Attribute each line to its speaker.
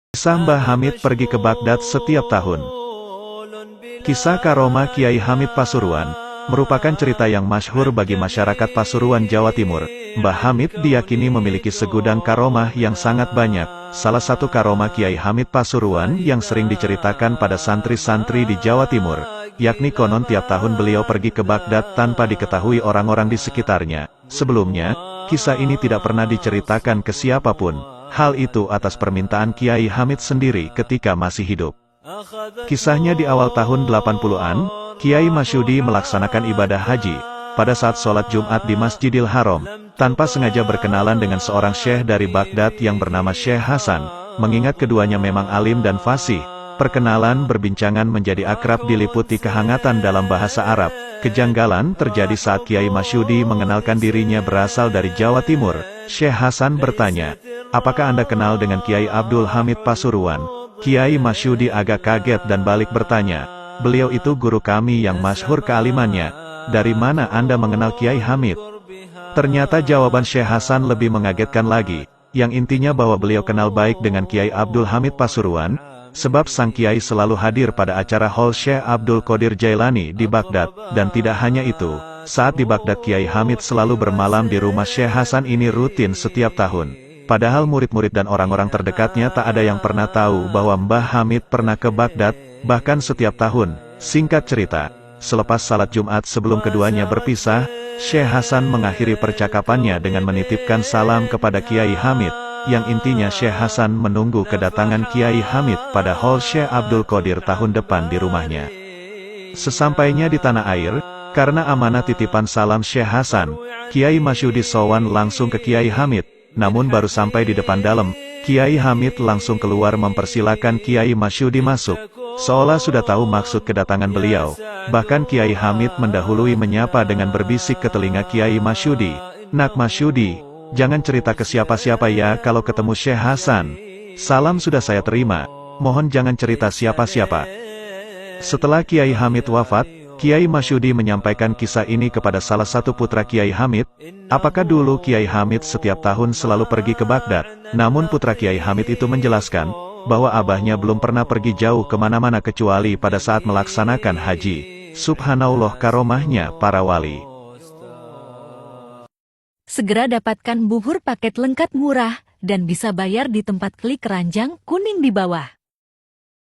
Speaker 1: Kisah Mbah Hamid pergi ke Baghdad setiap tahun. Kisah Karomah Kiai Hamid Pasuruan merupakan cerita yang masyhur bagi masyarakat Pasuruan, Jawa Timur. Mbah Hamid diyakini memiliki segudang karomah yang sangat banyak. Salah satu karomah Kiai Hamid Pasuruan yang sering diceritakan pada santri-santri di Jawa Timur, yakni konon tiap tahun beliau pergi ke Baghdad tanpa diketahui orang-orang di sekitarnya. Sebelumnya, kisah ini tidak pernah diceritakan ke siapapun. Hal itu atas permintaan Kiai Hamid sendiri ketika masih hidup. Kisahnya di awal tahun 80-an, Kiai Masyudi melaksanakan ibadah haji. Pada saat sholat Jumat di Masjidil Haram, tanpa sengaja berkenalan dengan seorang syekh dari Baghdad yang bernama Syekh Hasan. Mengingat keduanya memang alim dan fasih, perkenalan berbincangan menjadi akrab diliputi kehangatan dalam bahasa Arab. Kejanggalan terjadi saat Kiai Masyudi mengenalkan dirinya berasal dari Jawa Timur. Syekh Hasan bertanya, "Apakah Anda kenal dengan Kiai Abdul Hamid Pasuruan?" Kiai Masyudi agak kaget dan balik bertanya, "Beliau itu guru kami yang masyhur kealimannya. Dari mana Anda mengenal Kiai Hamid?" Ternyata jawaban Syekh Hasan lebih mengagetkan lagi, yang intinya bahwa beliau kenal baik dengan Kiai Abdul Hamid Pasuruan, sebab sang Kiai selalu hadir pada acara Haul Syekh Abdul Qadir Jailani di Baghdad. Dan tidak hanya itu, saat di Baghdad Kiai Hamid selalu bermalam di rumah Syekh Hasan ini rutin setiap tahun. Padahal murid-murid dan orang-orang terdekatnya tak ada yang pernah tahu bahwa Mbah Hamid pernah ke Baghdad, bahkan setiap tahun. Singkat cerita, selepas salat Jumat sebelum keduanya berpisah, Syekh Hasan mengakhiri percakapannya dengan menitipkan salam kepada Kiai Hamid, yang intinya Syekh Hasan menunggu kedatangan Kiai Hamid pada Haul Syekh Abdul Qadir tahun depan di rumahnya. Sesampainya di tanah air, karena amanah titipan salam Syekh Hasan, Kiai Masyudi sowan langsung ke Kiai Hamid. Namun baru sampai di depan dalam, Kiai Hamid langsung keluar mempersilakan Kiai Masyudi masuk, seolah sudah tahu maksud kedatangan beliau. Bahkan Kiai Hamid mendahului menyapa dengan berbisik ke telinga Kiai Masyudi, "Nak Masyudi, jangan cerita ke siapa-siapa ya kalau ketemu Syekh Hasan. Salam sudah saya terima, mohon jangan cerita siapa-siapa." Setelah Kiai Hamid wafat, Kiai Masyudi menyampaikan kisah ini kepada salah satu putra Kiai Hamid. Apakah dulu Kiai Hamid setiap tahun selalu pergi ke Baghdad? Namun putra Kiai Hamid itu menjelaskan, bahwa abahnya belum pernah pergi jauh kemana-mana kecuali pada saat melaksanakan haji. Subhanallah karomahnya para wali.
Speaker 2: Segera dapatkan buhur paket lengkap murah, dan bisa bayar di tempat klik keranjang kuning di bawah.